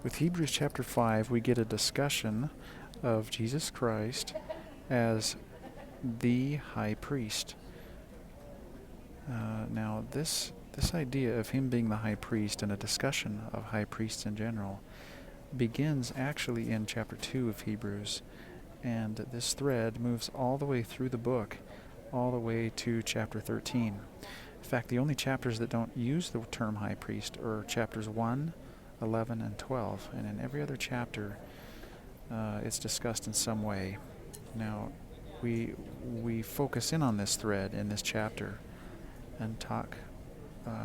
With Hebrews chapter 5, we get a discussion of Jesus Christ as the high priest. Now, this idea of him being the high priest and a discussion of high priests in general begins actually in chapter 2 of Hebrews, and this thread moves all the way through the book, all the way to chapter 13. In fact, the only chapters that don't use the term high priest are chapters 1, 11, and 12, and in every other chapter it's discussed in some way. Now, we focus in on this thread in this chapter and talk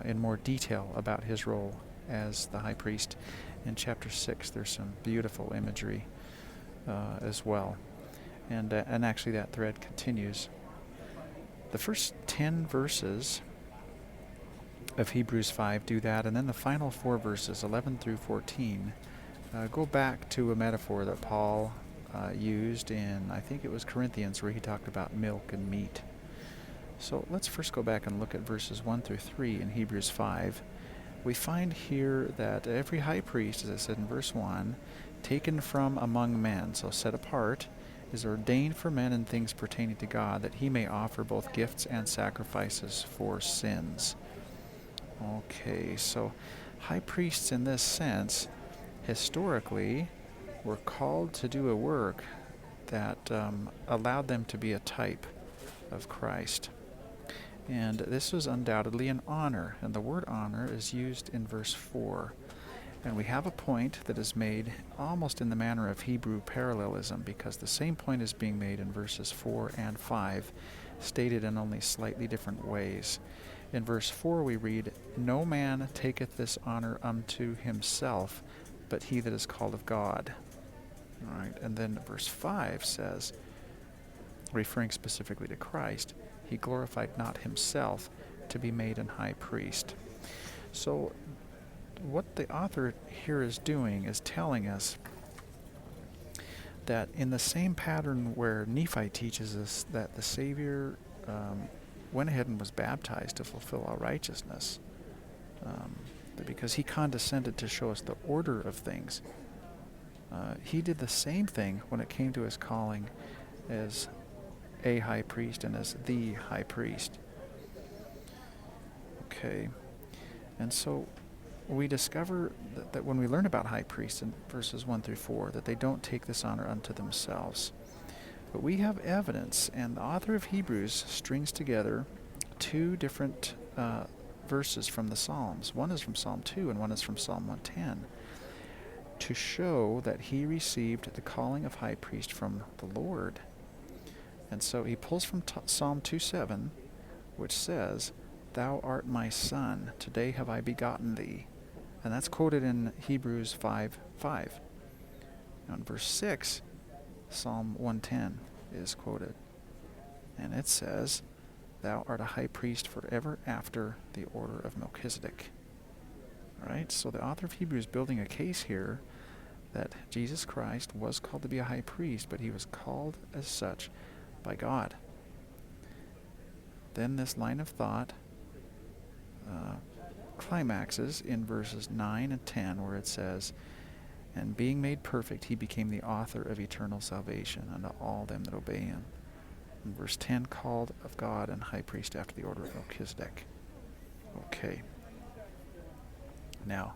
in more detail about his role as the high priest. In chapter 6, there's some beautiful imagery as well. And actually that thread continues. The first 10 verses of Hebrews 5 do that, and then the final 4 verses, 11 through 14, go back to a metaphor that Paul used in, I think it was Corinthians, where he talked about milk and meat. So let's first go back and look at verses 1 through 3 in Hebrews 5. We find here that every high priest, as I said in verse 1, taken from among men, so set apart, is ordained for men in things pertaining to God, that he may offer both gifts and sacrifices for sins. Okay, so high priests in this sense, historically, were called to do a work that allowed them to be a type of Christ. And this was undoubtedly an honor, and the word honor is used in verse 4. And we have a point that is made almost in the manner of Hebrew parallelism, because the same point is being made in verses 4 and 5, stated in only slightly different ways. In verse 4 we read, "No man taketh this honor unto himself, but he that is called of God." All right, and then verse 5 says, referring specifically to Christ, "He glorified not himself to be made an high priest." So what the author here is doing is telling us that in the same pattern where Nephi teaches us that the Savior went ahead and was baptized to fulfill all righteousness, because he condescended to show us the order of things, he did the same thing when it came to his calling as a high priest and as the high priest. Okay, and so we discover that when we learn about high priests in verses 1 through 4, that they don't take this honor unto themselves. But we have evidence, and the author of Hebrews strings together two different verses from the Psalms. One is from Psalm 2 and one is from Psalm 110, to show that he received the calling of high priest from the Lord. And so he pulls from Psalm 2:7, which says, "Thou art my son, today have I begotten thee." And that's quoted in Hebrews 5:5. Now in verse 6, Psalm 110 is quoted. And it says, "Thou art a high priest forever after the order of Melchizedek." All right, so the author of Hebrews is building a case here that Jesus Christ was called to be a high priest, but he was called as such by God. Then this line of thought climaxes in verses 9 and 10, where it says, "And being made perfect, he became the author of eternal salvation unto all them that obey him." In verse 10, "Called of God and high priest after the order of Melchizedek." Okay. Now,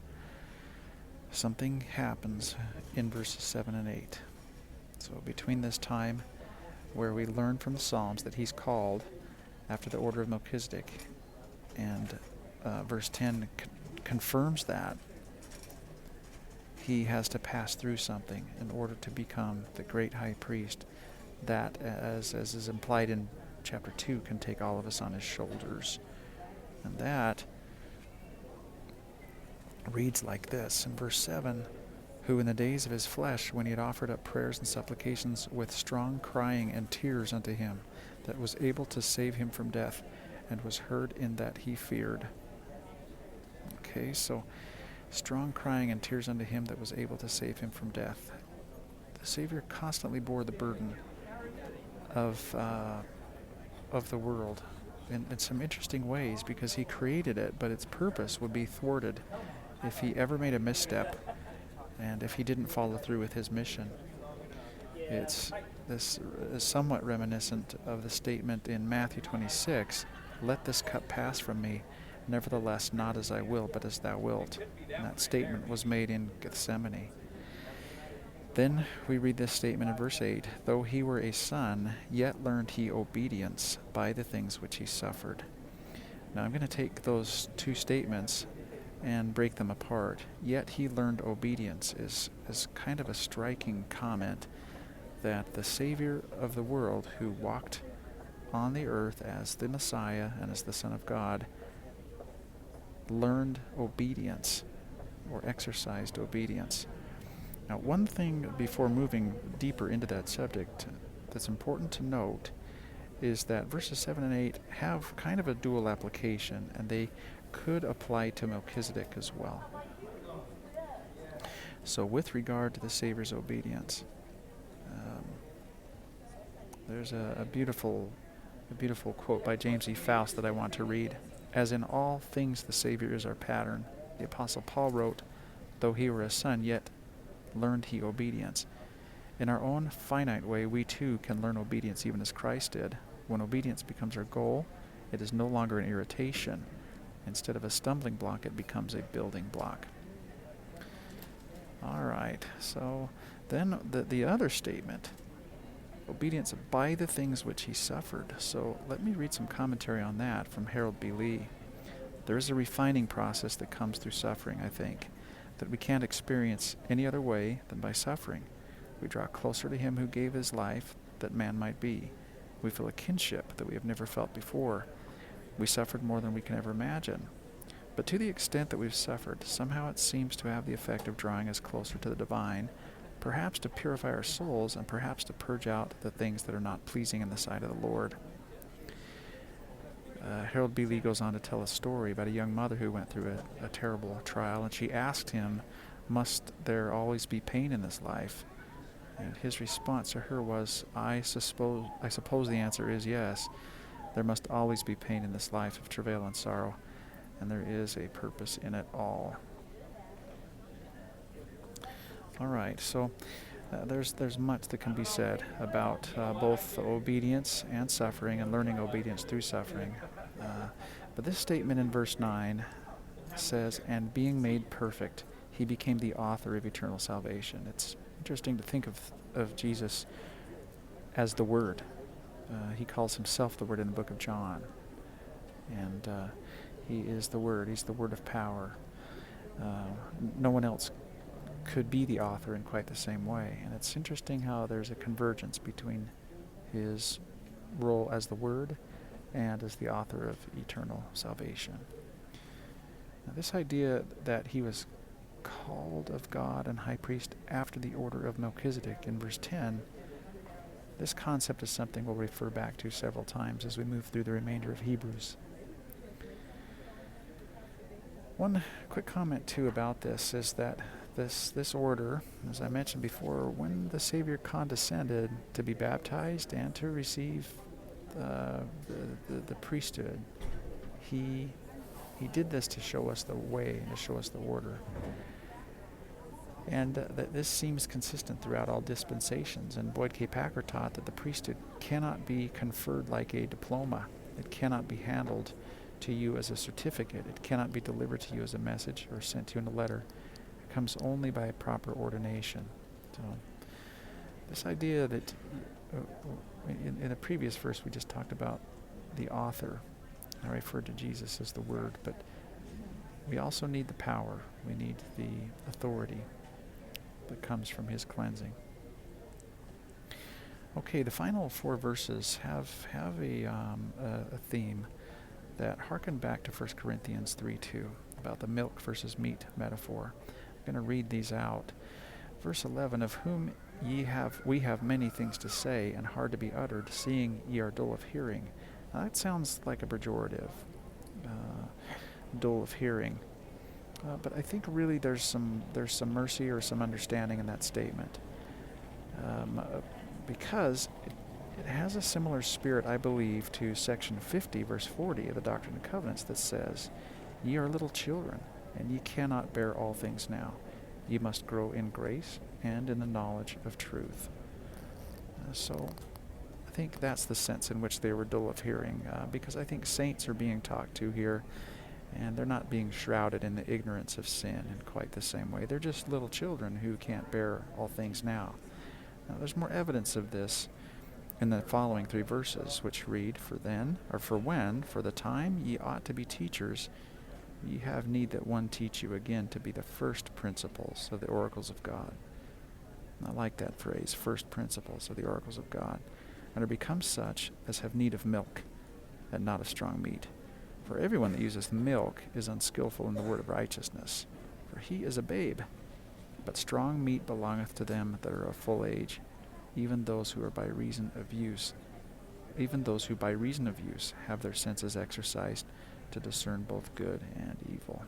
something happens in verses 7 and 8. So between this time where we learn from the Psalms that he's called after the order of Melchizedek, and verse 10 confirms that he has to pass through something in order to become the great high priest that, as is implied in chapter 2, can take all of us on his shoulders. And that reads like this in verse 7, "Who in the days of his flesh, when he had offered up prayers and supplications with strong crying and tears unto him, that was able to save him from death, and was heard in that he feared." Okay, so strong crying and tears unto him that was able to save him from death. The Savior constantly bore the burden of the world in some interesting ways, because he created it, but its purpose would be thwarted if he ever made a misstep and if he didn't follow through with his mission. This is somewhat reminiscent of the statement in Matthew 26, "Let this cup pass from me, nevertheless not as I will, but as thou wilt." And that statement was made in Gethsemane. Then we read this statement in verse 8, "Though he were a son, yet learned he obedience by the things which he suffered." Now I'm going to take those two statements and break them apart. "Yet he learned obedience" is kind of a striking comment, that the Savior of the world, who walked on the earth as the Messiah and as the Son of God, learned obedience or exercised obedience. Now, one thing before moving deeper into that subject that's important to note is that verses 7 and 8 have kind of a dual application, and they could apply to Melchizedek as well. So with regard to the Savior's obedience, there's a beautiful quote by James E. Faust that I want to read. "As in all things the Savior is our pattern, the Apostle Paul wrote, 'Though he were a son, yet learned he obedience.' In our own finite way, we too can learn obedience even as Christ did. When obedience becomes our goal, it is no longer an irritation. Instead of a stumbling block, it becomes a building block." All right, so then the other statement, obedience by the things which he suffered. So let me read some commentary on that from Harold B. Lee. "There is a refining process that comes through suffering, I think, that we can't experience any other way than by suffering. We draw closer to him who gave his life that man might be. We feel a kinship that we have never felt before. We suffered more than we can ever imagine. But to the extent that we've suffered, somehow it seems to have the effect of drawing us closer to the divine, perhaps to purify our souls, and perhaps to purge out the things that are not pleasing in the sight of the Lord." Harold B. Lee goes on to tell a story about a young mother who went through a terrible trial, and she asked him, "Must there always be pain in this life?" And his response to her was, I suppose the answer is yes. There must always be pain in this life of travail and sorrow, and there is a purpose in it all." All right, so there's much that can be said about both obedience and suffering, and learning obedience through suffering. But this statement in verse 9 says, "And being made perfect, he became the author of eternal salvation." It's interesting to think of Jesus as the Word. He calls himself the Word in the book of John. And he is the Word. He's the Word of power. No one else could be the author in quite the same way. And it's interesting how there's a convergence between his role as the Word and as the author of eternal salvation. Now, this idea that he was called of God and high priest after the order of Melchizedek in verse 10, this concept is something we'll refer back to several times as we move through the remainder of Hebrews. One quick comment too about this is that this order, as I mentioned before, when the Savior condescended to be baptized and to receive the priesthood, he did this to show us the way and to show us the order. And that this seems consistent throughout all dispensations. And Boyd K. Packer taught that the priesthood cannot be conferred like a diploma. It cannot be handled to you as a certificate. It cannot be delivered to you as a message or sent to you in a letter. It comes only by a proper ordination. So this idea that in the previous verse we just talked about the author. I referred to Jesus as the Word, but we also need the power. We need the authority that comes from his cleansing. Okay, the final four verses have a theme that harken back to 1 Corinthians 3:2 about the milk versus meat metaphor. I'm going to read these out. Verse 11, "Of whom we have many things to say and hard to be uttered, seeing ye are dull of hearing." Now, that sounds like a pejorative, dull of hearing. But I think really there's some mercy or some understanding in that statement, because it has a similar spirit, I believe, to section 50, verse 40 of the Doctrine and Covenants that says, "Ye are little children, and ye cannot bear all things now. ye must grow in grace and in the knowledge of truth. So I think that's the sense in which they were dull of hearing, because I think saints are being talked to here, and they're not being shrouded in the ignorance of sin in quite the same way. They're just little children who can't bear all things now. Now, there's more evidence of this in the following 3 verses, which read, For when, for the time ye ought to be teachers, ye have need that one teach you again to be the first principles of the oracles of God. I like that phrase, first principles of the oracles of God, and are become such as have need of milk, and not of strong meat. For everyone that useth milk is unskillful in the word of righteousness, for he is a babe. But strong meat belongeth to them that are of full age, even those who by reason of use have their senses exercised to discern both good and evil.